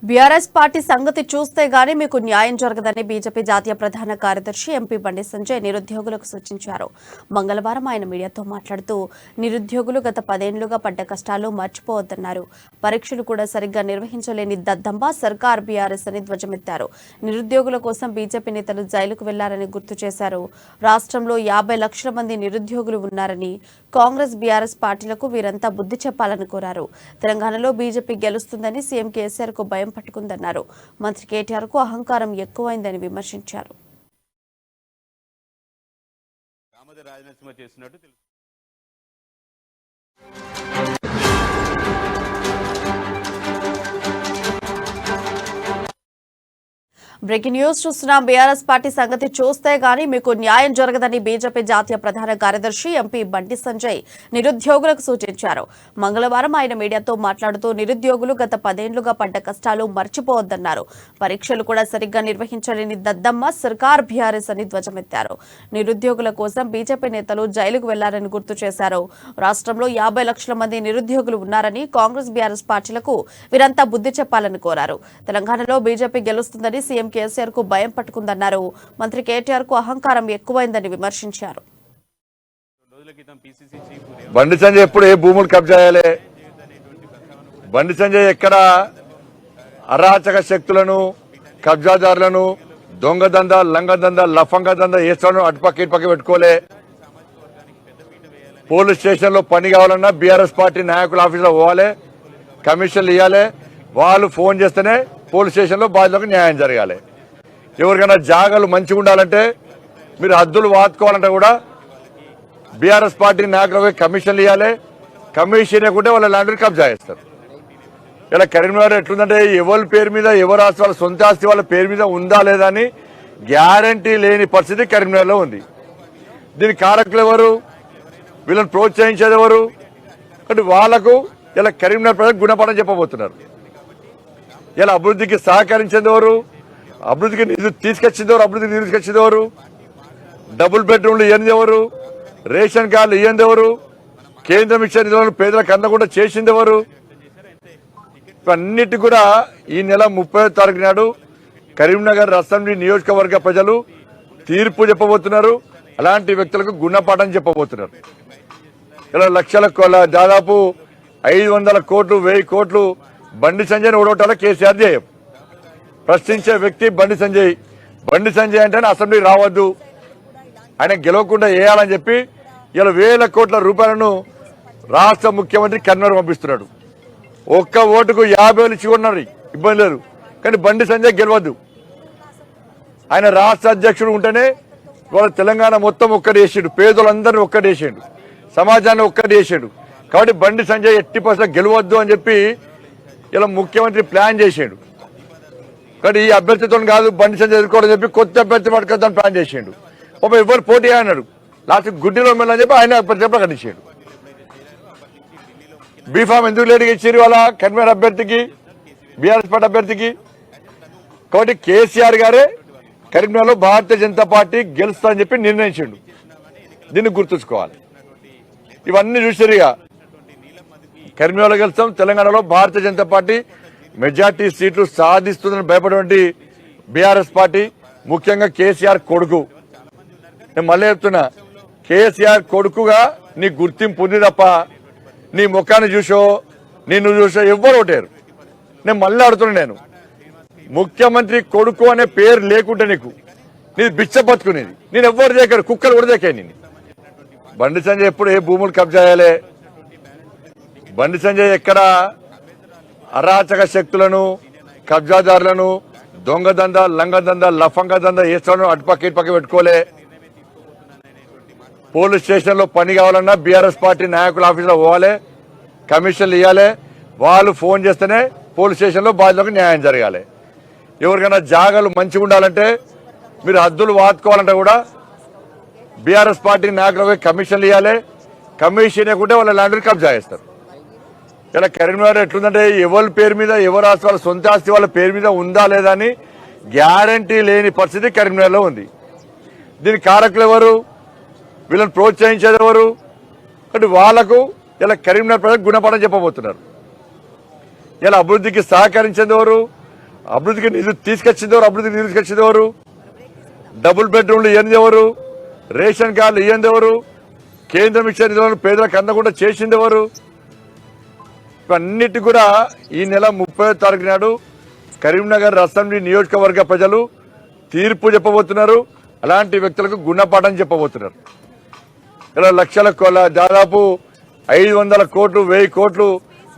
BRS party సంగతి చూస్తే గానీ మీకు న్యాయం జరగదని బీజేపీ జాతీయ ప్రధాన కార్యదర్శి ఎంపీ బండి సంజయ్ నిరుద్యోగులకు సూచించారు. మంగళవారం ఆయన మీడియాతో మాట్లాడుతూ నిరుద్యోగులు గత 10 ఏళ్లుగా పడ్డ కష్టాలు మర్చిపోవద్దన్నారు. పరీక్షలు కూడా సరిగ్గా నిర్వహించలేని దద్దమ్మ సర్కార్ బీఆర్ఎస్ అని ధ్వజమెత్తారు. నిరుద్యోగుల కోసం బీజేపీ నేతలు జైలుకు వెళ్లారని గుర్తు చేశారు. రాష్ట్రంలో 50 లక్షల మంది నిరుద్యోగులు ఉన్నారని, కాంగ్రెస్ బీఆర్ఎస్ పార్టీలకు వీరంతా బుద్ధి చెప్పాలని కోరారు. తెలంగాణలో బీజేపీ గెలుస్తుందని సీఎం కేసీఆర్ కు భయం పట్టుకుందన్నారు. మంత్రి కేటీఆర్ కు అహంకారం ఎక్కువైందని విమర్శించారు. బ్రేకింగ్ న్యూస్ చూస్తున్నాం. బీఆర్ఎస్ పార్టీ సంగతి చూస్తే గానీ మీకు న్యాయం జరగదని బీజేపీ జాతీయ ప్రధాన కార్యదర్శి ఎంపీ బండి సంజయ్ నిరుద్యోగులకు సూచించారు. మంగళవారం ఆయన మీడియాతో మాట్లాడుతూ నిరుద్యోగులు గత 10 ఏళ్లుగా పడ్డ కష్టాలు మర్చిపోవద్దన్నారు. పరీక్షలు కూడా సరిగ్గా నిర్వహించలేని దద్దమ్మ సర్కార్ బీఆర్ఎస్ అని ధ్వజమెత్తారు. నిరుద్యోగుల కోసం బీజేపీ నేతలు జైలుకు వెళ్లారని గుర్తు చేశారు. రాష్ట్రంలో 50 లక్షల మంది నిరుద్యోగులు ఉన్నారని, కాంగ్రెస్ బీఆర్ఎస్ పార్టీలకు వీరంతా బుద్ధి చెప్పాలని కోరారు. తెలంగాణలో బీజేపీ గెలుస్తుందని సీఎం కేసీఆర్ కు భయం పట్టుకుందన్నారు. మంత్రి కేటీఆర్ కు అహంకారం ఎక్కువైందని విమర్శించారు. బండి సంజయ్ ఎప్పుడు ఏ భూములు కబ్జా చేయాలి? బండి సంజయ్ ఎక్కడ అరాచక శక్తులను, కబ్జాదారులను, దొంగ దందా, లంగ దందా, లఫంగ దందా వేస్తాను అటుపక్క ఇటుపక్క పెట్టుకోలే. పోలీస్ స్టేషన్ లో పని కావాలన్నా బీఆర్ఎస్ పార్టీ నాయకుల ఆఫీసులో పోవాలి, కమిషన్లు ఇవ్వాలి. వాళ్ళు ఫోన్ చేస్తేనే పోలీస్ స్టేషన్లో బాధ్యులకు న్యాయం జరగాలి. ఎవరికైనా జాగాలు మంచిగా ఉండాలంటే, మీరు హద్దులు వాతుకోవాలంటే కూడా బీఆర్ఎస్ పార్టీ నాయకులకు కమిషన్లు ఇవ్వాలి. కమిషన్ ఇవ్వకుంటే వాళ్ళ ల్యాండ్ని కబ్జా చేస్తారు. ఇలా కరీంనగర్ ఎట్లుందంటే ఎవరి పేరు మీద, ఎవరు ఆస్తి వాళ్ళ సొంత ఆస్తి వాళ్ళ పేరు మీద ఉందా లేదా అని గ్యారంటీ లేని పరిస్థితి కరీంనగర్లో ఉంది. దీనికి కారకులు ఎవరు? వీళ్ళని ప్రోత్సహించేది ఎవరు? అంటే వాళ్లకు ఇలా కరీంనగర్ ప్రజలకు గుణపాఠం చెప్పబోతున్నారు. ఇలా అభివృద్ధికి సహకరించేది ఎవరు? అభివృద్ధికి నిధులు తీసుకొచ్చింది ఎవరు? అభివృద్ధికి నిధులు తీసుకొచ్చింది ఎవరు? డబుల్ బెడ్రూమ్లు ఇవ్వండి ఎవరు? రేషన్ కార్డులు ఇవ్వండి ఎవరు? కేంద్రం ఇచ్చే నిధులను పేదలకు అందకుండా చేసింది ఎవరు? ఇవన్నిటి కూడా ఈ నెల 30వ తారీఖు నాడు కరీంనగర్ అసెంబ్లీ నియోజకవర్గ ప్రజలు తీర్పు చెప్పబోతున్నారు. అలాంటి వ్యక్తులకు గుణపాఠం చెప్పబోతున్నారు. ఇలా లక్షల దాదాపు 500 కోట్లు 1000 కోట్లు బండి సంజయ్ని ఓడగొట్టాల కేసీఆర్ ధ్యేయం. ప్రశ్నించే వ్యక్తి బండి సంజయ్. బండి సంజయ్ అంటేనే అసెంబ్లీ రావద్దు, ఆయన గెలవకుండా వేయాలని చెప్పి ఇలా 1000 కోట్ల రూపాయలను రాష్ట్ర ముఖ్యమంత్రి కర్నూలు పంపిస్తున్నాడు. ఒక్క ఓటుకు 50,000 ఇచ్చి కొన్నారు, ఇబ్బంది లేదు. కానీ బండి సంజయ్ గెలవద్దు. ఆయన రాష్ట్ర అధ్యక్షుడు ఉంటేనే వాళ్ళ తెలంగాణ మొత్తం ఒక్కడేసాడు, పేదలందరినీ ఒక్కడేసాడు, సమాజాన్ని ఒక్కడేసాడు. కాబట్టి బండి సంజయ్ ఎట్టి పరిస్థితుల్లో గెలవద్దు అని చెప్పి ఇలా ముఖ్యమంత్రి ప్లాన్ చేసాడు. కానీ ఈ అభ్యర్థితో కాదు బండి సంజయ్ ఎదుర్కోవాలని చెప్పి కొత్త అభ్యర్థి పట్టుకొద్దని ప్లాన్ చేసాడు. ఒక ఎవరు పోటీ అన్నాడు, లాస్ట్ గుడ్డిలో వెళ్ళని చెప్పి ఆయన అభ్యర్థి ప్రకటించాడు. బీఫామ్ ఎందుకు లేటుగా ఇచ్చారు వాళ్ళ కన్వీనర్ అభ్యర్థికి, బీఆర్ఎస్ పార్టీ అభ్యర్థికి? కాబట్టి కేసీఆర్ గారే కరీంనగర్లో భారతీయ జనతా పార్టీ గెలుస్తుందని చెప్పి నిర్ణయించాడు. దీన్ని గుర్తుంచుకోవాలి. ఇవన్నీ చూసారుగా కరీంనగర్లో గెలుస్తాం, తెలంగాణలో భారతీయ జనతా పార్టీ మెజార్టీ సీట్లు సాధిస్తుందని భయపడేటువంటి బీఆర్ఎస్ పార్టీ, ముఖ్యంగా కేసీఆర్ కొడుకు. నేను మళ్ళీ చెప్తున్నా, కేసీఆర్ కొడుకుగా నీ గుర్తింపు ఉంది తప్ప నీ ముఖాన్ని చూసో నిన్ను చూసో ఎవ్వరు ఓటారు. నేను మళ్ళీ అడుగుతున్నా, నేను ముఖ్యమంత్రి కొడుకు అనే పేరు లేకుంటే నీది బిచ్చ బతుకునేది. నేను ఎవ్వరు దేకాడు, కుక్కలు కూడా దేకాయి నేను. బండి సంజయ్ ఎప్పుడు ఏ భూములు కబ్జా చేయాలి? బండి సంజయ్ ఎక్కడ అరాచక శక్తులను, కబ్జాదారులను, దొంగ దందా, లంగ దందా, లఫంగ దందా వేస్తాను అటుపక్క ఇటుపక్క పెట్టుకోలే. పోలీస్ స్టేషన్ లో పని కావాలన్నా బీఆర్ఎస్ పార్టీ నాయకుల ఆఫీసులో పోవాలి, కమిషన్లు ఇవ్వాలి. వాళ్ళు ఫోన్ చేస్తేనే పోలీస్ స్టేషన్ లో బాధ్యులకు న్యాయం జరగాలి. ఎవరికైనా జాగాలు మంచిగా ఉండాలంటే, మీరు హద్దులు వాతుకోవాలంటే కూడా బీఆర్ఎస్ పార్టీ నాయకులకు కమిషన్లు ఇవ్వాలి. కమిషన్ ఇవ్వకుంటే వాళ్ళ ల్యాండ్ని కబ్జా చేస్తారు. ఇలా కరీంనగర్ ఎట్లుందంటే ఎవరి పేరు మీద, ఎవరు ఆస్తి వాళ్ళ సొంత ఆస్తి వాళ్ళ పేరు మీద ఉందా లేదా అని గ్యారంటీ లేని పరిస్థితి కరీంనగర్లో ఉంది. దీనికి కారకులు ఎవరు? వీళ్ళని ప్రోత్సహించేది ఎవరు? అంటే వాళ్లకు ఇలా కరీంనగర్ ప్రజలకు గుణపాఠం చెప్పబోతున్నారు. ఇలా అభివృద్ధికి సహకరించేది ఎవరు? అభివృద్ధికి నిధులు తీసుకొచ్చింది ఎవరు? అభివృద్ధికి నిధులు తీసుకొచ్చింది ఎవరు? డబుల్ బెడ్రూమ్లు ఇయ్యంది ఎవరు? రేషన్ కార్డులు ఇయ్యంది ఎవరు? కేంద్రం ఇచ్చే నిధులను పేదలకు అందకుండా చేసింది ఎవరు? ఇవన్నిటి కూడా ఈ నెల 30వ తారీఖు నాడు కరీంనగర్ అసెంబ్లీ నియోజకవర్గ ప్రజలు తీర్పు చెప్పబోతున్నారు. అలాంటి వ్యక్తులకు గుణపాఠం చెప్పబోతున్నారు. ఇలా దాదాపు 500 కోట్లు 1000 కోట్లు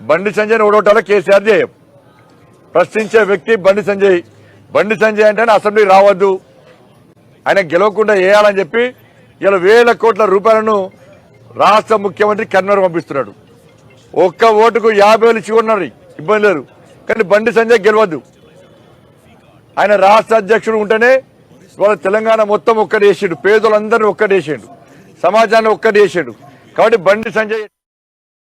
బండి సంజయ్ ఓడగొట్టాలో కేసీఆర్ చేయం. ప్రశ్నించే వ్యక్తి బండి సంజయ్. బండి సంజయ్ అంటే అసెంబ్లీ రావద్దు, ఆయన గెలవకుండా వేయాలని చెప్పి ఇలా 1000 కోట్ల రూపాయలను రాష్ట్ర ముఖ్యమంత్రి కన్వర్ పంపిస్తున్నాడు. ఒక్క ఓటుకు 50,000 ఇచ్చి ఉన్నారు, ఇబ్బంది లేదు. కానీ బండి సంజయ్ గెలవద్దు. ఆయన రాష్ట్ర అధ్యక్షుడు ఉంటేనే వాళ్ళ తెలంగాణ మొత్తం ఒక్కటి వేసాడు, పేదలందరినీ ఒక్కటి వేసాడు, సమాజాన్ని ఒక్కటి వేసాడు. కాబట్టి బండి సంజయ్